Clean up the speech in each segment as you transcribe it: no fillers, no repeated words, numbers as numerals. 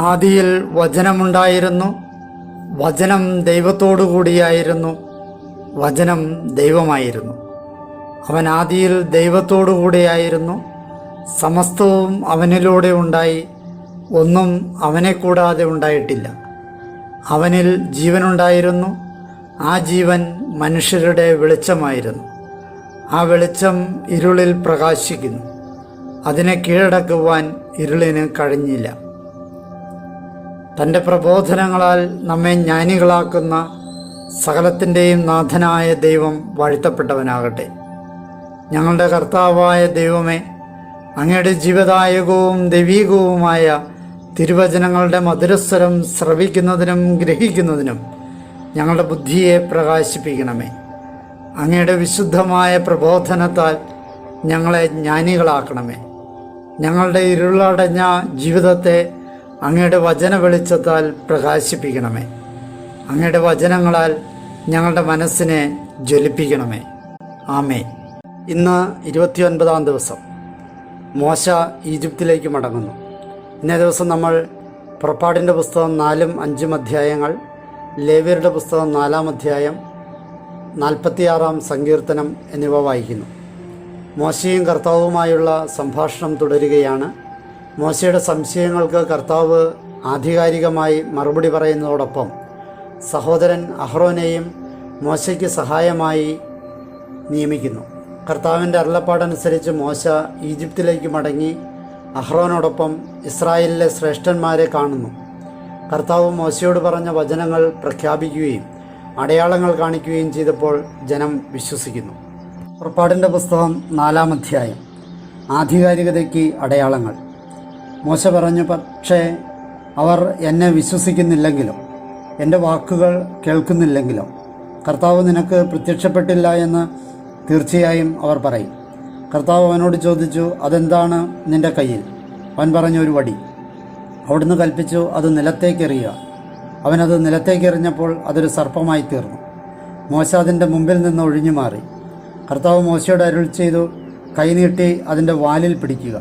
ആദിയിൽ വചനമുണ്ടായിരുന്നു, വചനം ദൈവത്തോടു കൂടിയായിരുന്നു, വചനം ദൈവമായിരുന്നു. അവൻ ആദിയിൽ ദൈവത്തോടു കൂടിയായിരുന്നു. സമസ്തവും അവനിലൂടെ ഉണ്ടായി, ഒന്നും അവനെ കൂടാതെ ഉണ്ടായിട്ടില്ല. അവനിൽ ജീവനുണ്ടായിരുന്നു, ആ ജീവൻ മനുഷ്യരുടെ വെളിച്ചമായിരുന്നു. ആ വെളിച്ചം ഇരുളിൽ പ്രകാശിക്കുന്നു, അതിനെ കീഴടക്കുവാൻ ഇരുളിന് കഴിഞ്ഞില്ല. തൻ്റെ പ്രബോധനങ്ങളാൽ നമ്മെ ജ്ഞാനികളാക്കുന്ന സകലത്തിൻ്റെയും നാഥനായ ദൈവം വാഴ്ത്തപ്പെട്ടവനാകട്ടെ. ഞങ്ങളുടെ കർത്താവായ ദൈവമേ, അങ്ങയുടെ ജീവദായകവും ദൈവീകവുമായ തിരുവചനങ്ങളുടെ മധുരസ്വരം ശ്രവിക്കുന്നതിനും ഗ്രഹിക്കുന്നതിനും ഞങ്ങളുടെ ബുദ്ധിയെ പ്രകാശിപ്പിക്കണമേ. അങ്ങയുടെ വിശുദ്ധമായ പ്രബോധനത്താൽ ഞങ്ങളെ ജ്ഞാനികളാക്കണമേ. ഞങ്ങളുടെ ഇരുളടഞ്ഞ ജീവിതത്തെ അങ്ങയുടെ വചന വെളിച്ചത്താൽ പ്രകാശിപ്പിക്കണമേ. അങ്ങയുടെ വചനങ്ങളാൽ ഞങ്ങളുടെ മനസ്സിനെ ജ്വലിപ്പിക്കണമേ. ആമേൻ. ഇന്ന് 29-ാം ദിവസം. മോശ ഈജിപ്തിലേക്ക് മടങ്ങുന്നു. ഇന്നേ ദിവസം നമ്മൾ പുറപ്പാടിൻ്റെ പുസ്തകം 4-5 അധ്യായങ്ങൾ, ലേവ്യരുടെ പുസ്തകം 4-ാം അധ്യായം, 46-ാം സങ്കീർത്തനം എന്നിവ വായിക്കുന്നു. മോശയും കർത്താവുമായുള്ള സംഭാഷണം തുടരുകയാണ്. മോശയുടെ സംശയങ്ങൾക്ക് കർത്താവ് ആധികാരികമായി മറുപടി പറയുന്നതോടൊപ്പം സഹോദരൻ അഹ്റോനെയും മോശയ്ക്ക് സഹായമായി നിയമിക്കുന്നു. കർത്താവിൻ്റെ അരുളപ്പാടനുസരിച്ച് മോശ ഈജിപ്തിലേക്ക് മടങ്ങി അഹ്റോനോടൊപ്പം ഇസ്രായേലിലെ ശ്രേഷ്ഠന്മാരെ കാണുന്നു. കർത്താവ് മോശയോട് പറഞ്ഞ വചനങ്ങൾ പ്രഖ്യാപിക്കുകയും അടയാളങ്ങൾ കാണിക്കുകയും ചെയ്തപ്പോൾ ജനം വിശ്വസിക്കുന്നു. പുറപ്പാടിൻ്റെ പുസ്തകം 4-ാം അധ്യായം. ആധികാരികതയ്ക്ക് അടയാളങ്ങൾ. മോശ പറഞ്ഞു, പക്ഷേ അവർ എന്നെ വിശ്വസിക്കുന്നില്ലെങ്കിലും എൻ്റെ വാക്കുകൾ കേൾക്കുന്നില്ലെങ്കിലും കർത്താവ് നിനക്ക് പ്രത്യക്ഷപ്പെട്ടില്ല എന്ന് തീർച്ചയായും അവർ പറയും. കർത്താവ് അവനോട് ചോദിച്ചു, അതെന്താണ് നിൻ്റെ കയ്യിൽ? അവൻ പറഞ്ഞു, ഒരു വടി. അവിടുന്ന് കൽപ്പിച്ചു, അത് നിലത്തേക്കെറിയുക. അവനത് നിലത്തേക്കെറിഞ്ഞപ്പോൾ അതൊരു സർപ്പമായി തീർന്നു. മോശ അതിൻ്റെ മുമ്പിൽ നിന്ന് ഒഴിഞ്ഞു മാറി. കർത്താവ് മോശയോട് അരുൾ ചെയ്തു, കൈനീട്ടി അതിൻ്റെ വാലിൽ പിടിക്കുക.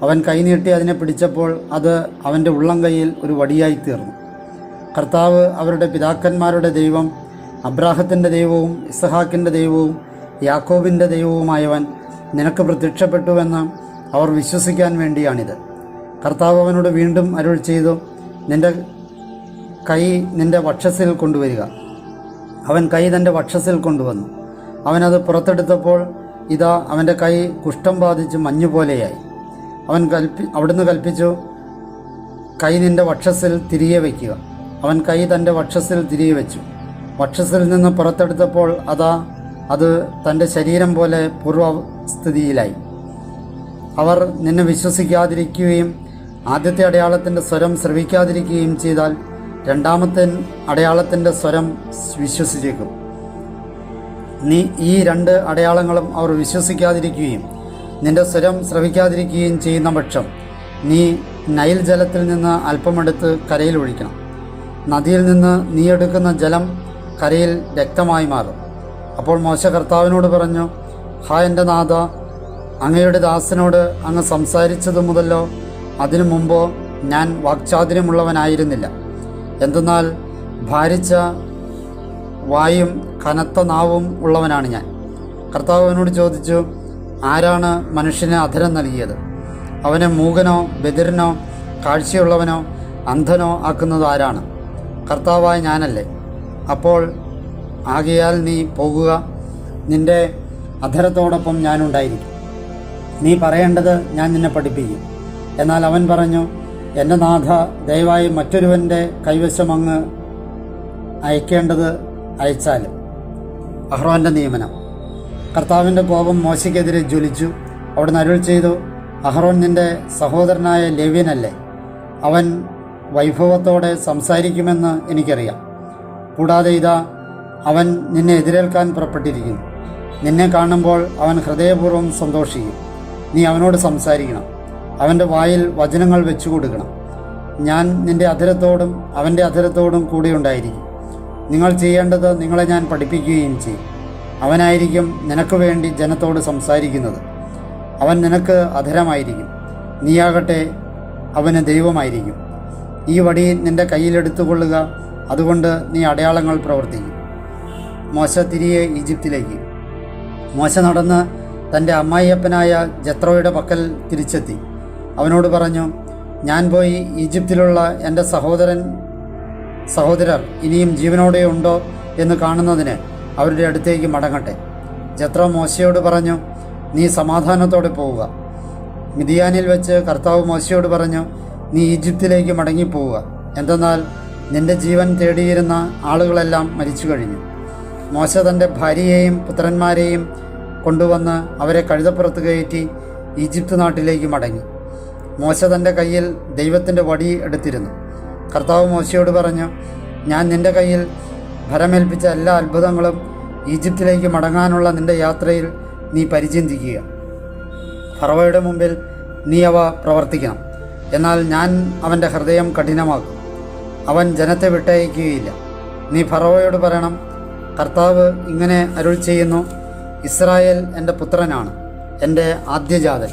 അവൻ കൈനീട്ടി അതിനെ പിടിച്ചപ്പോൾ അത് അവൻ്റെ ഉള്ളം കൈയിൽ ഒരു വടിയായി തീർന്നു. കർത്താവ് അവരുടെ പിതാക്കന്മാരുടെ ദൈവം, അബ്രാഹത്തിൻ്റെ ദൈവവും ഇസ്ഹാക്കിൻ്റെ ദൈവവും യാക്കോബിൻ്റെ ദൈവവുമായവൻ നിനക്ക് പ്രത്യക്ഷപ്പെട്ടുവെന്ന് അവർ വിശ്വസിക്കാൻ വേണ്ടിയാണിത്. കർത്താവ് അവനോട് വീണ്ടും അരുൾ ചെയ്തു, നിൻ്റെ കൈ നിൻ്റെ വക്ഷസിൽ കൊണ്ടുവരിക. അവൻ കൈ തൻ്റെ വക്ഷസിൽ കൊണ്ടുവന്നു. അവനത് പുറത്തെടുത്തപ്പോൾ ഇതാ അവൻ്റെ കൈ കുഷ്ഠം ബാധിച്ച് മഞ്ഞുപോലെയായി. അവിടുന്ന് കൽപ്പിച്ചു, കൈ നിൻ്റെ വക്ഷസിൽ തിരികെ വയ്ക്കുക. അവൻ കൈ തൻ്റെ വക്ഷസിൽ തിരികെ വെച്ചു. വക്ഷസിൽ നിന്ന് പുറത്തെടുത്തപ്പോൾ അത് തൻ്റെ ശരീരം പോലെ പൂർവസ്ഥിതിയിലായി. അവർ നിന്നെ വിശ്വസിക്കാതിരിക്കുകയും ആദ്യത്തെ അടയാളത്തിൻ്റെ സ്വരം ശ്രവിക്കാതിരിക്കുകയും ചെയ്താൽ രണ്ടാമത്തെ അടയാളത്തിൻ്റെ സ്വരം വിശ്വസിച്ചേക്കും. ഈ 2 അടയാളങ്ങളും അവർ വിശ്വസിക്കാതിരിക്കുകയും നിന്റെ സ്വരം ശ്രവിക്കാതിരിക്കുകയും ചെയ്യുന്ന പക്ഷം നീ നൈൽ ജലത്തിൽ നിന്ന് അല്പമെടുത്ത് കരയിൽ ഒഴിക്കണം. നദിയിൽ നിന്ന് നീ എടുക്കുന്ന ജലം കരയിൽ രക്തമായി മാറും. അപ്പോൾ മോശ കർത്താവിനോട് പറഞ്ഞു, എൻ്റെ നാഥ, അങ്ങയുടെ ദാസനോട് അങ്ങ് സംസാരിച്ചതു മുതലോ അതിനു മുമ്പോ ഞാൻ വാക്ചാതുര്യമുള്ളവനായിരുന്നില്ല. എന്തെന്നാൽ ഭാരിച്ച വായും കനത്ത നാവും ഉള്ളവനാണ് ഞാൻ. കർത്താവ് അവനോട് ചോദിച്ചു, ആരാണ് മനുഷ്യന് അധരം നൽകിയത്? അവനെ മൂകനോ ബധിരനോ കാഴ്ചയുള്ളവനോ അന്ധനോ ആക്കുന്നത് ആരാണ്? കർത്താവായ ഞാനല്ലേ? അപ്പോൾ ആകയാൽ നീ പോകുക, നിൻ്റെ അധരത്തോടൊപ്പം ഞാനുണ്ടായിരിക്കും. നീ പറയേണ്ടത് ഞാൻ നിന്നെ പഠിപ്പിക്കും. എന്നാൽ അവൻ പറഞ്ഞു, എൻ്റെ നാഥ, ദയവായി മറ്റൊരുവൻ്റെ കൈവശം അങ്ങ് അയക്കേണ്ടത് അയച്ചാലും. അഹ്റോൻ്റെ നിയമനം. കർത്താവിൻ്റെ കോപം മോശയ്ക്കെതിരെ ജ്വലിച്ചു. അവിടുന്ന് അരുൾ ചെയ്തു, അഹ്റോൻ നിൻ്റെ സഹോദരനായ ലേവ്യനല്ലേ? അവൻ വൈഭവത്തോടെ സംസാരിക്കുമെന്ന് എനിക്കറിയാം. കൂടാതെ ഇതാ, അവൻ നിന്നെ എതിരേൽക്കാൻ പുറപ്പെട്ടിരിക്കുന്നു. നിന്നെ കാണുമ്പോൾ അവൻ ഹൃദയപൂർവ്വം സന്തോഷിക്കും. നീ അവനോട് സംസാരിക്കണം, അവൻ്റെ വായിൽ വചനങ്ങൾ വെച്ചു കൊടുക്കണം. ഞാൻ നിൻ്റെ അധരത്തോടും അവൻ്റെ അധരത്തോടും കൂടെ ഉണ്ടായിരിക്കും. നിങ്ങൾ ചെയ്യേണ്ടത് നിങ്ങളെ ഞാൻ പഠിപ്പിക്കുകയും ചെയ്യും. അവനായിരിക്കും നിനക്ക് വേണ്ടി ജനത്തോട് സംസാരിക്കുന്നത്. അവൻ നിനക്ക് അധരമായിരിക്കും, നീയാകട്ടെ അവന് ദൈവമായിരിക്കും. ഈ വടി നിൻ്റെ കയ്യിലെടുത്തുകൊള്ളുക, അതുകൊണ്ട് നീ അടയാളങ്ങൾ പ്രവർത്തിക്കും. മോശ തിരികെ ഈജിപ്തിലേക്ക്. മോശ നടന്ന് തൻ്റെ അമ്മായിയപ്പനായ ജത്രോയുടെ പക്കൽ തിരിച്ചെത്തി. അവനോട് പറഞ്ഞു, ഞാൻ പോയി ഈജിപ്തിലുള്ള എൻ്റെ സഹോദരർ ഇനിയും ജീവനോടെ ഉണ്ടോ എന്ന് കാണുന്നതിന് അവരുടെ അടുത്തേക്ക് മടങ്ങട്ടെ. ജത്രോ മോശയോട് പറഞ്ഞു, നീ സമാധാനത്തോടെ പോവുക. മിദിയാനിൽ വെച്ച് കർത്താവ് മോശയോട് പറഞ്ഞു, നീ ഈജിപ്തിലേക്ക് മടങ്ങിപ്പോവുക, എന്തെന്നാൽ നിന്റെ ജീവൻ തേടിയിരുന്ന ആളുകളെല്ലാം മരിച്ചു കഴിഞ്ഞു. മോശ തൻ്റെ ഭാര്യയെയും പുത്രന്മാരെയും കൊണ്ടുവന്ന് അവരെ കഴുതപ്പുറത്ത് കയറ്റി ഈജിപ്ത് നാട്ടിലേക്ക് മടങ്ങി. മോശ തൻ്റെ കയ്യിൽ ദൈവത്തിൻ്റെ വടി എടുത്തിരുന്നു. കർത്താവ് മോശയോട് പറഞ്ഞു, ഞാൻ നിൻ്റെ കയ്യിൽ ഭരമേൽപ്പിച്ച എല്ലാ അത്ഭുതങ്ങളും ഈജിപ്തിലേക്ക് മടങ്ങാനുള്ള നിൻ്റെ യാത്രയിൽ നീ പരിചിന്തിക്കുക. ഫറവോയുടെ മുമ്പിൽ നീ അവ പ്രവർത്തിക്കണം. എന്നാൽ ഞാൻ അവൻ്റെ ഹൃദയം കഠിനമാക്കും, അവൻ ജനത്തെ വിട്ടയക്കുകയില്ല. നീ ഫറവോയോട് പറയണം, കർത്താവ് ഇങ്ങനെ അരുൾ ചെയ്യുന്നു, ഇസ്രായേൽ എൻ്റെ പുത്രനാണ്, എൻ്റെ ആദ്യജാതൻ.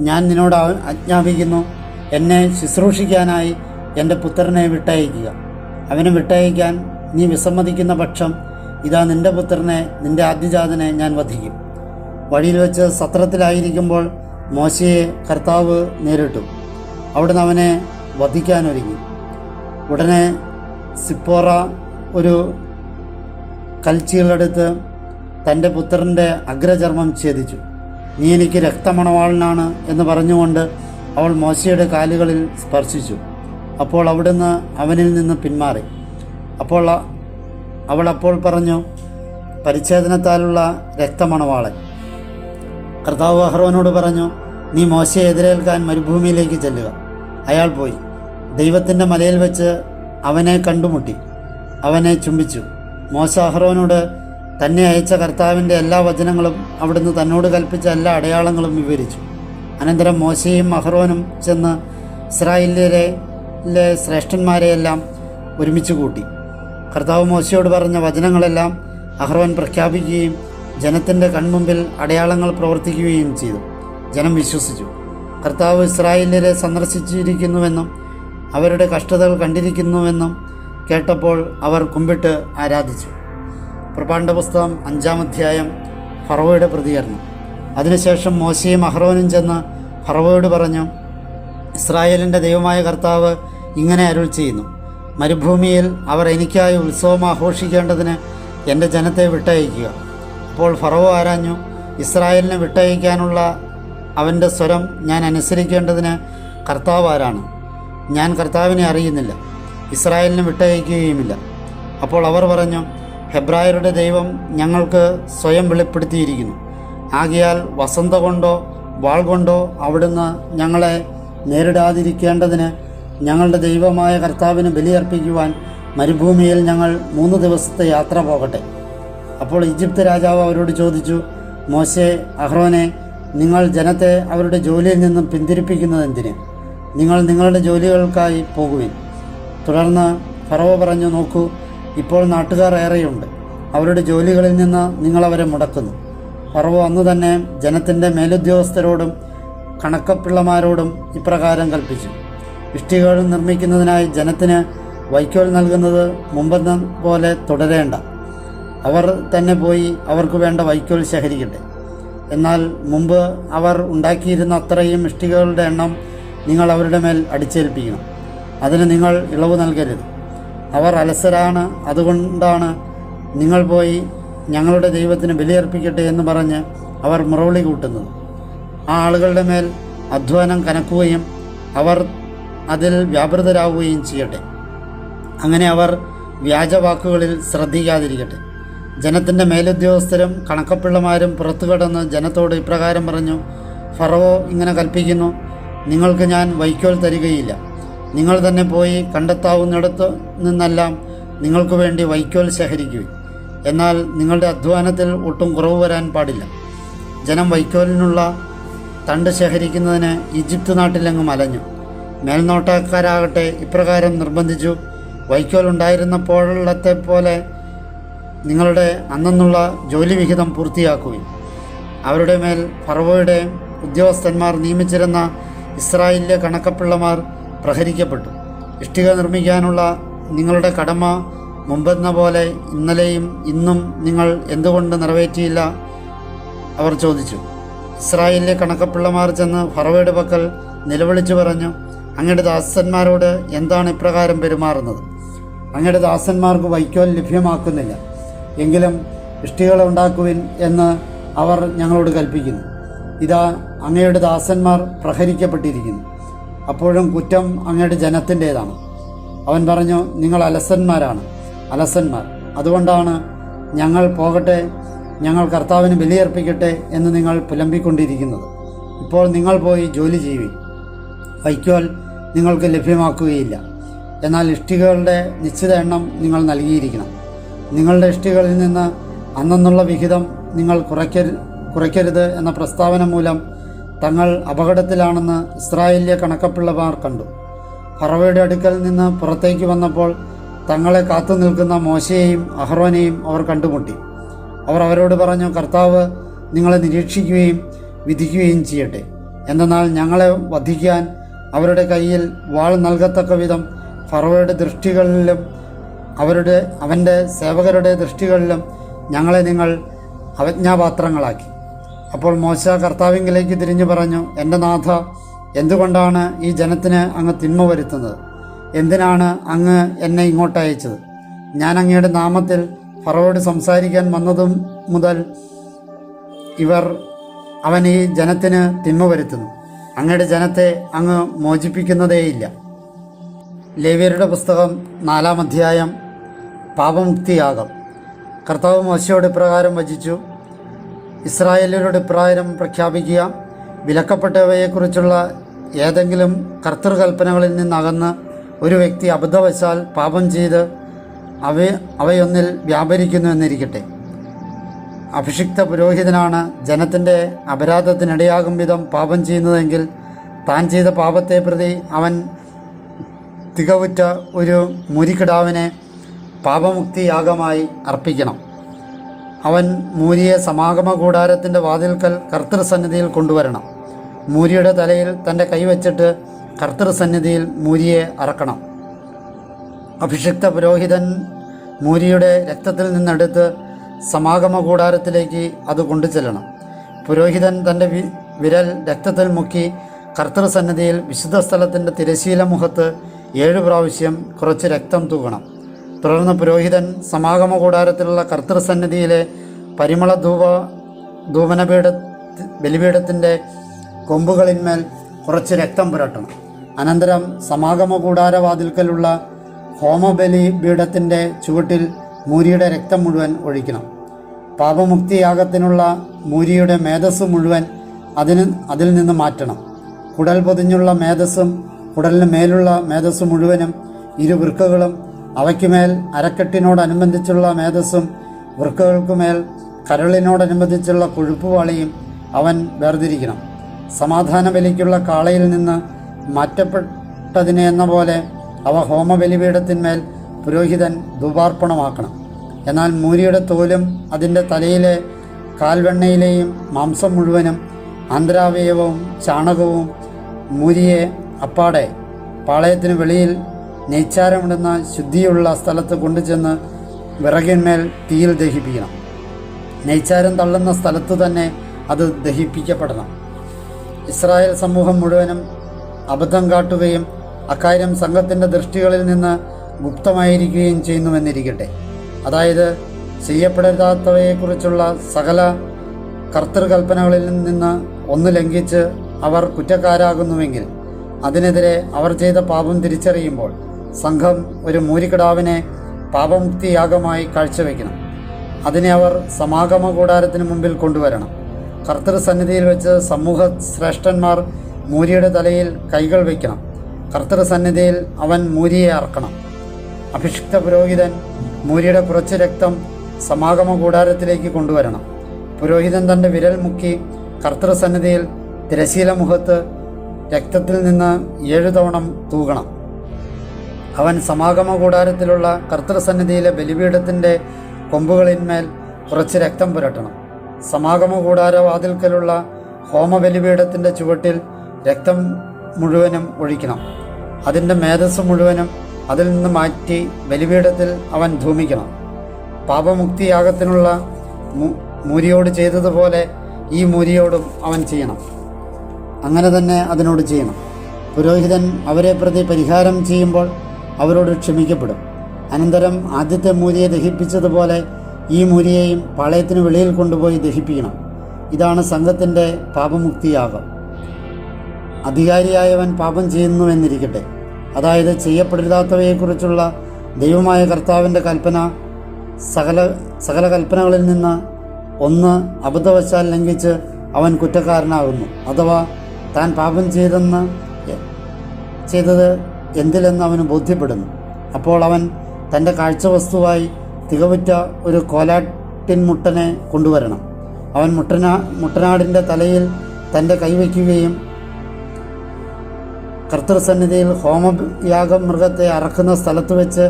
ഞാൻ നിന്നോട് ആജ്ഞാപിക്കുന്നു, എന്നെ ശുശ്രൂഷിക്കാനായി എൻ്റെ പുത്രനെ വിട്ടയക്കുക. അവനെ വിട്ടയക്കാൻ നീ വിസമ്മതിക്കുന്ന പക്ഷം ഇതാ നിൻ്റെ പുത്രനെ, നിൻ്റെ ആദ്യജാതനെ ഞാൻ വധിക്കും. വഴിയിൽ വെച്ച് സത്രത്തിലായിരിക്കുമ്പോൾ മോശയെ കർത്താവ് നേരിട്ടു. അവിടുന്ന് അവനെ വധിക്കാനൊരുങ്ങി. ഉടനെ സിപ്പോറ ഒരു കൽച്ചീളെടുത്ത് തൻ്റെ പുത്രൻ്റെ അഗ്രചർമ്മം ഛേദിച്ചു. നീ എനിക്ക് രക്തമണവാളനാണ് എന്ന് പറഞ്ഞുകൊണ്ട് അവൾ മോശയുടെ കാലുകളിൽ സ്പർശിച്ചു. അപ്പോൾ അവിടുന്ന് അവനിൽ നിന്ന് പിന്മാറി. അവൾ അപ്പോൾ പറഞ്ഞു, പരിച്ഛേദനത്താലുള്ള രക്തമണവാളൻ. കർത്താവ് അഹ്റോനോട് പറഞ്ഞു, നീ മോശയെ എതിരേൽക്കാൻ മരുഭൂമിയിലേക്ക് ചെല്ലുക. അയാൾ പോയി ദൈവത്തിൻ്റെ മലയിൽ വെച്ച് അവനെ കണ്ടുമുട്ടി, അവനെ ചുംബിച്ചു. മോശ അഹ്റോനോട് തന്നെ അയച്ച കർത്താവിൻ്റെ എല്ലാ വചനങ്ങളും അവിടുന്ന് തന്നോട് കൽപ്പിച്ച എല്ലാ അടയാളങ്ങളും വിവരിച്ചു. അനന്തരം മോശയും അഹ്റോനും ചെന്ന് ഇസ്രായേലിലെ ശ്രേഷ്ഠന്മാരെയെല്ലാം ഒരുമിച്ച് കൂട്ടി. കർത്താവ് മോശയോട് പറഞ്ഞ വചനങ്ങളെല്ലാം അഹ്റോൻ പ്രഖ്യാപിക്കുകയും ജനത്തിൻ്റെ കൺമുമ്പിൽ അടയാളങ്ങൾ പ്രവർത്തിക്കുകയും ചെയ്തു. ജനം വിശ്വസിച്ചു. കർത്താവ് ഇസ്രായേലിനെ സന്ദർശിച്ചിരിക്കുന്നുവെന്നും അവരുടെ കഷ്ടതകൾ കണ്ടിരിക്കുന്നുവെന്നും കേട്ടപ്പോൾ അവർ കുമ്പിട്ട് ആരാധിച്ചു. പുറപ്പാടിൻ്റെ പുസ്തകം 5-ാം അധ്യായം. ഫറവോയുടെ പ്രതികരണം. അതിനുശേഷം മോശയും അഹ്റോനും ചെന്ന് ഫറവോയോട് പറഞ്ഞു, ഇസ്രായേലിൻ്റെ ദൈവമായ കർത്താവ് ഇങ്ങനെ അരുൾ ചെയ്യുന്നു, മരുഭൂമിയിൽ അവർ എനിക്കായി ഉത്സവം ആഘോഷിക്കേണ്ടതിന് എൻ്റെ ജനത്തെ വിട്ടയക്കുക. അപ്പോൾ ഫറവോ ആരാഞ്ഞു, ഇസ്രായേലിനെ വിട്ടയക്കാനുള്ള അവൻ്റെ സ്വരം ഞാൻ അനുസരിക്കേണ്ടതിന് കർത്താവ് ആരാണ്? ഞാൻ കർത്താവിനെ അറിയുന്നില്ല, ഇസ്രായേലിനെ വിട്ടയക്കുകയുമില്ല. അപ്പോൾ അവർ പറഞ്ഞു, ഹെബ്രായരുടെ ദൈവം ഞങ്ങൾക്ക് സ്വയം വെളിപ്പെടുത്തിയിരിക്കുന്നു. ആകയാൽ വസന്ത കൊണ്ടോ വാൾ കൊണ്ടോ അവിടുന്ന് ഞങ്ങളെ നേരിടാതിരിക്കേണ്ടതിന് ഞങ്ങളുടെ ദൈവമായ കർത്താവിന് ബലിയർപ്പിക്കുവാൻ മരുഭൂമിയിൽ ഞങ്ങൾ 3 ദിവസത്തെ യാത്ര പോകട്ടെ. അപ്പോൾ ഈജിപ്ത് രാജാവ് അവരോട് ചോദിച്ചു, മോശെ, അഹ്റോനെ, നിങ്ങൾ ജനത്തെ അവരുടെ ജോലിയിൽ നിന്നും പിന്തിരിപ്പിക്കുന്നതെന്തിന്? നിങ്ങൾ നിങ്ങളുടെ ജോലികൾക്കായി പോകുവിൻ. തുടർന്ന് ഫറവോ പറഞ്ഞു, നോക്കൂ, ഇപ്പോൾ നാട്ടുകാർ ഏറെയുണ്ട്, അവരുടെ ജോലികളിൽ നിന്ന് നിങ്ങളവരെ മുടക്കുന്നു. ഫറവോ അന്ന് തന്നെ ജനത്തിൻ്റെ മേലുദ്യോഗസ്ഥരോടും കണക്കപ്പിള്ളമാരോടും ഇപ്രകാരം കൽപ്പിച്ചു, ഇഷ്ടികകൾ നിർമ്മിക്കുന്നതിനായി ജനത്തിന് വൈക്കോൽ നൽകുന്നത് മുമ്പെന്ന പോലെ തുടരേണ്ട. അവർ തന്നെ പോയി അവർക്ക് വേണ്ട വൈക്കോൽ ശേഖരിക്കട്ടെ. എന്നാൽ മുമ്പ് അവർ ഉണ്ടാക്കിയിരുന്ന അത്രയും ഇഷ്ടികകളുടെ എണ്ണം നിങ്ങൾ അവരുടെ മേൽ അടിച്ചേൽപ്പിക്കണം. അതിന് നിങ്ങൾ ഇളവ് നൽകരുത്. അവർ അലസരാണ്, അതുകൊണ്ടാണ് നിങ്ങൾ പോയി ഞങ്ങളുടെ ദൈവത്തിന് ബലിയർപ്പിക്കട്ടെ എന്ന് പറഞ്ഞ് അവർ മുറവിളി കൂട്ടുന്നത്. ആ ആളുകളുടെ മേൽ അധ്വാനം കനക്കുകയും അവർ അതിൽ വ്യാപൃതരാകുകയും ചെയ്യട്ടെ. അങ്ങനെ അവർ വ്യാജവാക്കുകളിൽ ശ്രദ്ധിക്കാതിരിക്കട്ടെ. ജനത്തിൻ്റെ മേലുദ്യോഗസ്ഥരും കണക്കപ്പിള്ളമാരും പുറത്തു കടന്ന് ജനത്തോട് ഇപ്രകാരം പറഞ്ഞു, ഫറവോ ഇങ്ങനെ കൽപ്പിക്കുന്നു, നിങ്ങൾക്ക് ഞാൻ വൈക്കോൽ തരികയില്ല. നിങ്ങൾ തന്നെ പോയി കണ്ടെത്താവുന്നിടത്ത് നിന്നെല്ലാം നിങ്ങൾക്ക് വേണ്ടി വൈക്കോൽ ശേഖരിക്കുവിൻ. എന്നാൽ നിങ്ങളുടെ അധ്വാനത്തിൽ ഒട്ടും കുറവ് വരാൻ പാടില്ല. ജനം വൈക്കോലിനുള്ള തണ്ട് ശേഖരിക്കുന്നതിന് ഈജിപ്ത് നാട്ടിലെങ്ങും അലഞ്ഞു. മേൽനോട്ടക്കാരാകട്ടെ ഇപ്രകാരം നിർബന്ധിച്ചു, വൈക്കോൽ ഉണ്ടായിരുന്നപ്പോഴത്തെ പോലെ നിങ്ങളുടെ അന്നുള്ള ജോലി വിഹിതം പൂർത്തിയാക്കുകയും. അവരുടെ മേൽ ഫറവോയുടെ ഉദ്യോഗസ്ഥന്മാർ നിയമിച്ചിരുന്ന ഇസ്രായേലിലെ കണക്കപ്പിള്ളമാർ പ്രഹരിക്കപ്പെട്ടു. ഇഷ്ടിക നിർമ്മിക്കാനുള്ള നിങ്ങളുടെ കടമ മുമ്പെന്ന പോലെ ഇന്നലെയും ഇന്നും നിങ്ങൾ എന്തുകൊണ്ട് നിറവേറ്റിയില്ല? അവർ ചോദിച്ചു. ഇസ്രായേലിലെ കണക്കപ്പിള്ളമാർ ചെന്ന് ഫറവോയുടെ പക്കൽ നിലവിളിച്ചു പറഞ്ഞു, അങ്ങയുടെ ദാസന്മാരോട് എന്താണ് ഇപ്രകാരം പെരുമാറുന്നത്? അങ്ങയുടെ ദാസന്മാർക്ക് വൈക്കോൽ ലഭ്യമാക്കുന്നില്ല, എങ്കിലും ഇഷ്ടികൾ ഉണ്ടാക്കുവിൻ എന്ന് അവർ ഞങ്ങളോട് കൽപ്പിക്കുന്നു. ഇതാ അങ്ങയുടെ ദാസന്മാർ പ്രഹരിക്കപ്പെട്ടിരിക്കുന്നു. അപ്പോഴും കുറ്റം അങ്ങയുടെ ജനത്തിൻ്റേതാണ്. അവൻ പറഞ്ഞു, നിങ്ങൾ അലസന്മാർ. അതുകൊണ്ടാണ് ഞങ്ങൾ പോകട്ടെ, ഞങ്ങൾ കർത്താവിന് ബലിയർപ്പിക്കട്ടെ എന്ന് നിങ്ങൾ പുലമ്പിക്കൊണ്ടിരിക്കുന്നത്. ഇപ്പോൾ നിങ്ങൾ പോയി ജോലി ചെയ്യുവിൻ. വൈക്കോൽ നിങ്ങൾക്ക് ലഭ്യമാക്കുകയില്ല, എന്നാൽ ഇഷ്ടികകളുടെ നിശ്ചിത എണ്ണം നിങ്ങൾ നൽകിയിരിക്കണം. നിങ്ങളുടെ ഇഷ്ടികളിൽ നിന്ന് അന്നുള്ള വിഹിതം നിങ്ങൾ കുറയ്ക്കരുത് എന്ന പ്രസ്താവന മൂലം തങ്ങൾ അപകടത്തിലാണെന്ന് ഇസ്രായേലിലെ കണക്കപ്പിള്ളമാർ കണ്ടു. ഫറവോയുടെ അടുക്കൽ നിന്ന് പുറത്തേക്ക് വന്നപ്പോൾ തങ്ങളെ കാത്തു നിൽക്കുന്ന മോശയെയും അഹ്റോനെയും അവർ കണ്ടുമുട്ടി. അവർ അവരോട് പറഞ്ഞു, കർത്താവ് നിങ്ങളെ നിരീക്ഷിക്കുകയും വിധിക്കുകയും ചെയ്യട്ടെ. എന്തെന്നാൽ ഞങ്ങളെ വധിക്കാൻ അവരുടെ കയ്യിൽ വാൾ നൽകത്തക്ക വിധം ഫറവോയുടെ ദൃഷ്ടികളിലും അവൻ്റെ സേവകരുടെ ദൃഷ്ടികളിലും ഞങ്ങളെ നിങ്ങൾ അവജ്ഞാപാത്രങ്ങളാക്കി. അപ്പോൾ മോശ കർത്താവിങ്കിലേക്ക് തിരിഞ്ഞു പറഞ്ഞു, എൻ്റെ നാഥ, എന്തുകൊണ്ടാണ് ഈ ജനത്തിന് അങ്ങ് തിന്മ വരുത്തുന്നത്? എന്തിനാണ് അങ്ങ് എന്നെ ഇങ്ങോട്ട് അയച്ചത്? ഞാൻ അങ്ങയുടെ നാമത്തിൽ ഫറവോട് സംസാരിക്കാൻ വന്നതും മുതൽ അവൻ ഈ ജനത്തിന് തിന്മ വരുത്തുന്നു. അങ്ങയുടെ ജനത്തെ അങ്ങ് മോചിപ്പിക്കുന്നതേയില്ല. ലേവ്യരുടെ പുസ്തകം 4-ാം അധ്യായം. പാപമുക്തിയാഗം. കർത്താവ് മോശയോട് ഇപ്രകാരം വചിച്ചു, ഇസ്രായേലരോട് ഇപ്രകാരം പ്രഖ്യാപിക്കുക, വിലക്കപ്പെട്ടവയെക്കുറിച്ചുള്ള ഏതെങ്കിലും കർത്തൃകൽപ്പനകളിൽ നിന്നകന്ന് ഒരു വ്യക്തി അബദ്ധവശാൽ പാപം ചെയ്ത് അവയൊന്നിൽ വ്യാപരിക്കുന്നു എന്നിരിക്കട്ടെ. അഭിഷിക്ത പുരോഹിതനാണ് ജനത്തിൻ്റെ അപരാധത്തിനിടയാകും വിധം പാപം ചെയ്യുന്നതെങ്കിൽ താൻ ചെയ്ത പാപത്തെ പ്രതി അവൻ തികവുറ്റ ഒരു മൂരിക്കിടാവിനെ പാപമുക്തിയാഗമായി അർപ്പിക്കണം. അവൻ മൂരിയെ സമാഗമ കൂടാരത്തിൻ്റെ വാതിൽക്കൽ കർത്തൃസന്നിധിയിൽ കൊണ്ടുവരണം. മൂരിയുടെ തലയിൽ തൻ്റെ കൈവച്ചിട്ട് കർത്തൃസന്നിധിയിൽ മൂരിയെ അറക്കണം. അഭിഷിക്ത പുരോഹിതൻ മൂരിയുടെ രക്തത്തിൽ നിന്നെടുത്ത് സമാഗമ കൂടാരത്തിലേക്ക് അത് കൊണ്ടുചെല്ലണം. പുരോഹിതൻ തൻ്റെ വിരൽ രക്തത്തിൽ മുക്കി കർത്തൃസന്നിധിയിൽ വിശുദ്ധ സ്ഥലത്തിൻ്റെ തിരശീല മുഖത്ത് 7 പ്രാവശ്യം കുറച്ച് രക്തം തൂകണം. തുടർന്ന് പുരോഹിതൻ സമാഗമ കൂടാരത്തിലുള്ള കർത്തൃസന്നിധിയിലെ പരിമള ബലിപീഠത്തിൻ്റെ കൊമ്പുകളിന്മേൽ കുറച്ച് രക്തം പുരട്ടണം. അനന്തരം സമാഗമ കൂടാരവാതിൽക്കലുള്ള ഹോമബലിപീഠത്തിൻ്റെ ചുവട്ടിൽ മൂരിയുടെ രക്തം മുഴുവൻ ഒഴിക്കണം. പാപമുക്തിയാഗത്തിനുള്ള മൂരിയുടെ മേധസ് മുഴുവൻ അതിൽ നിന്ന് മാറ്റണം. കുടൽ പൊതിഞ്ഞുള്ള മേധസ്സും കുടലിന് മേലുള്ള മേധസ് മുഴുവനും, 2 വൃക്കകളും അവയ്ക്കുമേൽ അരക്കെട്ടിനോടനുബന്ധിച്ചുള്ള മേധസ്സും വൃക്കകൾക്കുമേൽ കരളിനോടനുബന്ധിച്ചുള്ള കൊഴുപ്പുവാളിയും അവൻ വേർതിരിക്കണം. സമാധാന ബലിക്കുള്ള കാളയിൽ നിന്ന് മാറ്റപ്പെട്ടതിനെ എന്ന പോലെ അവ ഹോമബലിപീഠത്തിന്മേൽ പുരോഹിതൻ ധൂപാർപ്പണമാക്കണം. എന്നാൽ മൂരിയുടെ തോലും അതിൻ്റെ തലയിലെ കാൽവെണ്ണയിലെയും മാംസം മുഴുവനും ആന്തരാവയവവും ചാണകവും മൂരിയെ അപ്പാടെ പാളയത്തിന് വെളിയിൽ നെയ്ച്ചാരമിടുന്ന ശുദ്ധിയുള്ള സ്ഥലത്ത് കൊണ്ടുചെന്ന് വിറകിന്മേൽ തീയിൽ ദഹിപ്പിക്കണം. നെയ്ച്ചാരം തള്ളുന്ന സ്ഥലത്ത് തന്നെ അത് ദഹിപ്പിക്കപ്പെടണം. ഇസ്രായേൽ സമൂഹം മുഴുവനും അബദ്ധം കാട്ടുകയും അക്കാര്യം സംഘത്തിൻ്റെ ദൃഷ്ടികളിൽ നിന്ന് ഗുപ്തമായിരിക്കുകയും ചെയ്യുന്നുവെന്നിരിക്കട്ടെ. അതായത് ചെയ്യപ്പെടാത്തവയെക്കുറിച്ചുള്ള സകല കർത്തൃകൽപ്പനകളിൽ നിന്ന് ഒന്ന് ലംഘിച്ച് അവർ കുറ്റക്കാരാകുന്നുവെങ്കിൽ അതിനെതിരെ അവർ ചെയ്ത പാപം തിരിച്ചറിയുമ്പോൾ സംഘം ഒരു മൂരിക്കിടാവിനെ പാപമുക്തിയാഗമായി കാഴ്ചവെക്കണം. അതിനെ അവർ സമാഗമ കൂടാരത്തിന് മുമ്പിൽ കൊണ്ടുവരണം. കർത്തൃസന്നിധിയിൽ വെച്ച് സമൂഹ ശ്രേഷ്ഠന്മാർ മൂരിയുടെ തലയിൽ കൈകൾ വയ്ക്കണം. കർത്തൃസന്നിധിയിൽ അവൻ മൂരിയെ അറക്കണം. അഭിഷിക്ത പുരോഹിതൻ മൂരിയുടെ കുറച്ച് രക്തം സമാഗമ കൂടാരത്തിലേക്ക് കൊണ്ടുവരണം. പുരോഹിതൻ തൻ്റെ വിരൽ മുക്കി കർത്തൃസന്നിധിയിൽ തിരശീല മുഖത്ത് രക്തത്തിൽ നിന്ന് 7 തവണ തൂകണം. അവൻ സമാഗമ കൂടാരത്തിലുള്ള കർത്തൃസന്നിധിയിലെ ബലിപീഠത്തിൻ്റെ കൊമ്പുകളിന്മേൽ കുറച്ച് രക്തം പുരട്ടണം. സമാഗമ കൂടാരവാതിൽക്കലുള്ള ഹോമബലിപീഠത്തിൻ്റെ ചുവട്ടിൽ രക്തം മുഴുവനും ഒഴിക്കണം. അതിൻ്റെ മേധസ് മുഴുവനും അതിൽ നിന്ന് മാറ്റി ബലിപീഠത്തിൽ അവൻ ധൂമിക്കണം. പാപമുക്തിയാഗത്തിനുള്ള മൂരിയോട് ചെയ്തതുപോലെ ഈ മൂരിയോടും അവൻ ചെയ്യണം. അങ്ങനെ തന്നെ അതിനോട് ചെയ്യണം. പുരോഹിതൻ അവരെ പ്രതി പരിഹാരം ചെയ്യുമ്പോൾ അവരോട് ക്ഷമിക്കപ്പെടും. അനന്തരം ആദ്യത്തെ മൂരിയെ ദഹിപ്പിച്ചതുപോലെ ഈ മൂരിയെയും പാളയത്തിന് വെളിയിൽ കൊണ്ടുപോയി ദഹിപ്പിക്കണം. ഇതാണ് സംഘത്തിൻ്റെ പാപമുക്തിയാഗം. അധികാരിയായവൻ പാപം ചെയ്യുന്നുവെന്നിരിക്കട്ടെ, അതായത് ചെയ്യപ്പെടാത്തവയെക്കുറിച്ചുള്ള ദൈവമായ കർത്താവിൻ്റെ കൽപ്പന സകല കൽപ്പനകളിൽ നിന്ന് ഒന്ന് അബദ്ധവശാൽ ലംഘിച്ച് അവൻ കുറ്റക്കാരനാകുന്നു. അഥവാ താൻ പാപം ചെയ്തത് എന്തിലെന്ന് അവന് ബോധ്യപ്പെടുന്നു. അപ്പോൾ അവൻ തൻ്റെ കാഴ്ചവസ്തുവായി തികവുറ്റ ഒരു കോലാട്ടിൻ മുട്ടനെ കൊണ്ടുവരണം. അവൻ മുട്ടനാടിൻ്റെ തലയിൽ തൻ്റെ കൈവയ്ക്കുകയും കർത്തൃസന്നിധിയിൽ ഹോമയാഗം മൃഗത്തെ അറക്കുന്ന സ്ഥലത്ത് വെച്ച്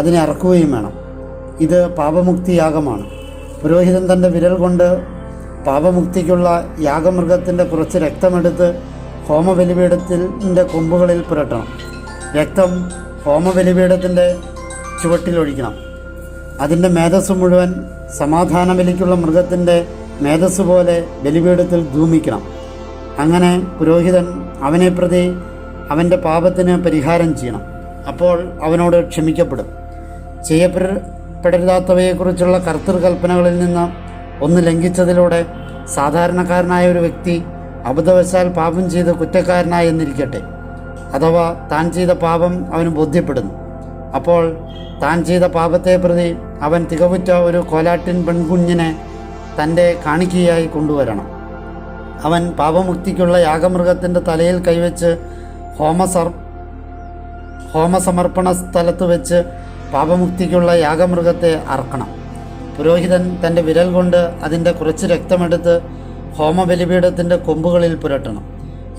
അതിനെ അറക്കുകയും വേണം. ഇത് പാപമുക്തിയാഗമാണ്. പുരോഹിതൻ തൻ്റെ വിരൽ കൊണ്ട് പാപമുക്തിക്കുള്ള യാഗമൃഗത്തിൻ്റെ കുറച്ച് രക്തമെടുത്ത് ഹോമബലിപീഠത്തിൻ്റെ കൊമ്പുകളിൽ പുരട്ടണം. രക്തം ഹോമബലിപീഠത്തിൻ്റെ ചുവട്ടിലൊഴിക്കണം. അതിൻ്റെ മേധസ് മുഴുവൻ സമാധാന ബലിക്കുള്ള മൃഗത്തിൻ്റെ മേധസ് പോലെ ബലിപീഠത്തിൽ ധൂമിക്കണം. അങ്ങനെ പുരോഹിതൻ അവനെ പ്രതി അവൻ്റെ പാപത്തിന് പരിഹാരം ചെയ്യണം. അപ്പോൾ അവനോട് ക്ഷമിക്കപ്പെടും. ചെയ്യപ്പെടരുതാത്തവയെക്കുറിച്ചുള്ള കർത്തൃകൽപ്പനകളിൽ നിന്ന് ഒന്ന് ലംഘിച്ചതിലൂടെ സാധാരണക്കാരനായ ഒരു വ്യക്തി അബദ്ധവശാൽ പാപം ചെയ്ത് കുറ്റക്കാരനായി എന്നിരിക്കട്ടെ, അഥവാ താൻ ചെയ്ത പാപം അവന് ബോധ്യപ്പെടുന്നു. അപ്പോൾ താൻ ചെയ്ത പാപത്തെ പ്രതി അവൻ തികവുറ്റ ഒരു കോലാട്ടിൻ പെൺകുഞ്ഞിനെ തൻ്റെ കാണിക്കയായി കൊണ്ടുവരണം. അവൻ പാപമുക്തിക്കുള്ള യാഗമൃഗത്തിൻ്റെ തലയിൽ കൈവച്ച് ഹോമസമർപ്പണ സ്ഥലത്ത് വെച്ച് പാപമുക്തിക്കുള്ള യാഗമൃഗത്തെ അറക്കണം. പുരോഹിതൻ തൻ്റെ വിരൽ കൊണ്ട് അതിൻ്റെ കുറച്ച് രക്തമെടുത്ത് ഹോമബലിപീഠത്തിൻ്റെ കൊമ്പുകളിൽ പുരട്ടണം.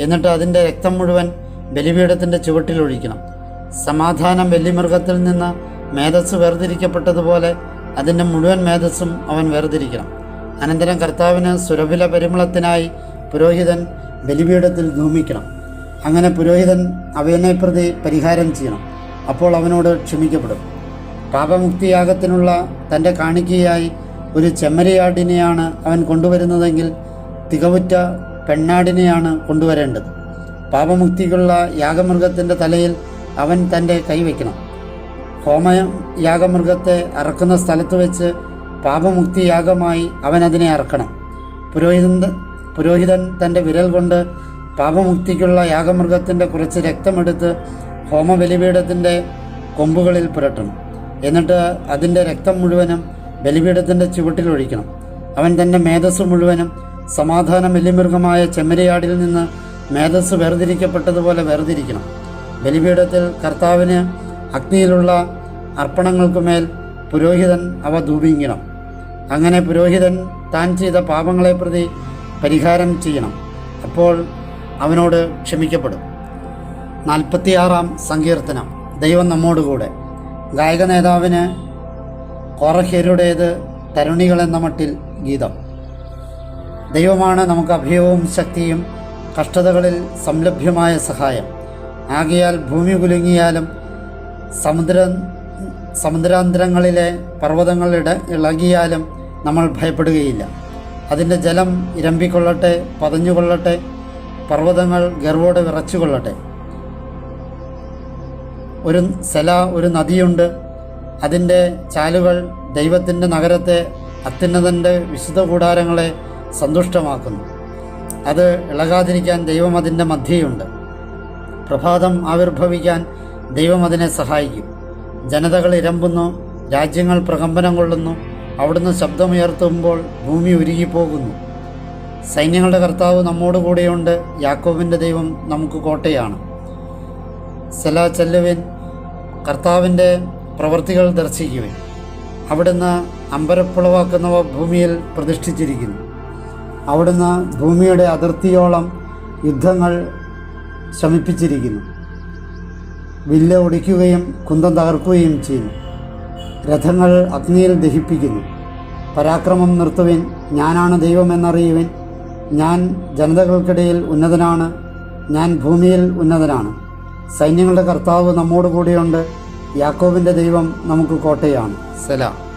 എന്നിട്ട് അതിൻ്റെ രക്തം മുഴുവൻ ബലിപീഠത്തിൻ്റെ ചുവട്ടിലൊഴിക്കണം. സമാധാന ബലിമൃഗത്തിൽ നിന്ന് മേധസ് വേർതിരിക്കപ്പെട്ടതുപോലെ അതിൻ്റെ മുഴുവൻ മേധസ്സും അവൻ വേർതിരിക്കണം. അനന്തരം കർത്താവിന് സുരഭില പരിമളത്തിനായി പുരോഹിതൻ ബലിപീഠത്തിൽ ധൂമിക്കണം. അങ്ങനെ പുരോഹിതൻ അവനെ പ്രതി പരിഹാരം ചെയ്യണം. അപ്പോൾ അവനോട് ക്ഷമിക്കപ്പെടും. പാപമുക്തിയാഗത്തിനുള്ള തൻ്റെ കാണിക്കയായി ഒരു ചെമ്മരിയാടിനെയാണ് അവൻ കൊണ്ടുവരുന്നതെങ്കിൽ തികവുറ്റ പെണ്ണാടിനെയാണ് കൊണ്ടുവരേണ്ടത്. പാപമുക്തിക്കുള്ള യാഗമൃഗത്തിൻ്റെ തലയിൽ അവൻ തൻ്റെ കൈവയ്ക്കണം. ഹോമയാഗമൃഗത്തെ അറക്കുന്ന സ്ഥലത്ത് വെച്ച് പാപമുക്തിയാഗമായി അവൻ അതിനെ അറക്കണം. പുരോഹിതൻ തൻ്റെ വിരൽ കൊണ്ട് പാപമുക്തിക്കുള്ള യാഗമൃഗത്തിൻ്റെ കുറച്ച് രക്തമെടുത്ത് ഹോമബലിപീഠത്തിൻ്റെ കൊമ്പുകളിൽ പുരട്ടണം. എന്നിട്ട് അതിൻ്റെ രക്തം മുഴുവനും ബലിപീഠത്തിൻ്റെ ചുവട്ടിലൊഴിക്കണം. അവൻ തൻ്റെ മേധസ് മുഴുവനും സമാധാന ബലിമൃഗമായ ചെമ്മരിയാടിൽ നിന്ന് മേധസ് വേർതിരിക്കപ്പെട്ടതുപോലെ വേർതിരിക്കണം. ബലിപീഠത്തിൽ കർത്താവിന് അഗ്നിയിലുള്ള അർപ്പണങ്ങൾക്കുമേൽ പുരോഹിതൻ അവ ധൂപിക്കണം. അങ്ങനെ പുരോഹിതൻ താൻ ചെയ്ത പാപങ്ങളെ പ്രതി പരിഹാരം ചെയ്യണം. അപ്പോൾ അവനോട് ക്ഷമിക്കപ്പെടും. 46-ാം സങ്കീർത്തനം. ദൈവം നമ്മോടുകൂടെ. ഗായക നേതാവിന് കോറഹ്യരുടേത് തരുണികളെന്ന മട്ടിൽ ഗീതം. ദൈവമാണ് നമുക്ക് അഭയവും ശക്തിയും, കഷ്ടതകളിൽ സംലഭ്യമായ സഹായം. ആകയാൽ ഭൂമി കുലുങ്ങിയാലും സമുദ്രാന്തരങ്ങളിലെ പർവ്വതങ്ങൾ ഇളകിയാലും നമ്മൾ ഭയപ്പെടുകയില്ല. അതിൻ്റെ ജലം ഇരമ്പിക്കൊള്ളട്ടെ, പതഞ്ഞുകൊള്ളട്ടെ, പർവ്വതങ്ങൾ ഗർവോടെ വിറച്ചുകൊള്ളട്ടെ. ഒരു നദിയുണ്ട്, അതിൻ്റെ ചാലുകൾ ദൈവത്തിൻ്റെ നഗരത്തെ, അത്യുന്നതൻ്റെ വിശുദ്ധ കൂടാരങ്ങളെ സന്തുഷ്ടമാക്കുന്നു. അത് ഇളകാതിരിക്കാൻ ദൈവം അതിൻ്റെ മധ്യയുണ്ട്. പ്രഭാതം ആവിർഭവിക്കാൻ ദൈവം അതിനെ സഹായിക്കും. ജനതകൾ ഇരമ്പുന്നു, രാജ്യങ്ങൾ പ്രകമ്പനം കൊള്ളുന്നു. അവിടുന്ന് ശബ്ദമുയർത്തുമ്പോൾ ഭൂമി ഉരുകിപ്പോകുന്നു. സൈന്യങ്ങളുടെ കർത്താവ് നമ്മോടുകൂടെയുണ്ട്. യാക്കോബിൻ്റെ ദൈവം നമുക്ക് കോട്ടയാണ്. സെലാ ചെല്ലുവിൻ, കർത്താവിൻ്റെ പ്രവൃത്തികൾ ദർശിക്കുവിൻ. അവിടുന്ന് അമ്പരപ്പുളവാക്കുന്നവ ഭൂമിയിൽ പ്രതിഷ്ഠിച്ചിരിക്കുന്നു. അവിടുന്ന് ഭൂമിയുടെ അതിർത്തിയോളം യുദ്ധങ്ങൾ ശമിപ്പിച്ചിരിക്കുന്നു. വില്ല് ഒടിക്കുകയും കുന്തം തകർക്കുകയും ചെയ്യുന്നു. രഥങ്ങൾ അഗ്നിയിൽ ദഹിപ്പിക്കുന്നു. പരാക്രമം നിർത്തുവിൻ, ഞാനാണ് ദൈവമെന്നറിയുവിൻ. ഞാൻ ജനതകൾക്കിടയിൽ ഉന്നതനാണ്, ഞാൻ ഭൂമിയിൽ ഉന്നതനാണ്. സൈന്യങ്ങളുടെ കർത്താവ് നമ്മോട് കൂടിയുണ്ട്. യാക്കോബിൻ്റെ ദൈവം നമുക്ക് കോട്ടയാണ്. സലാം.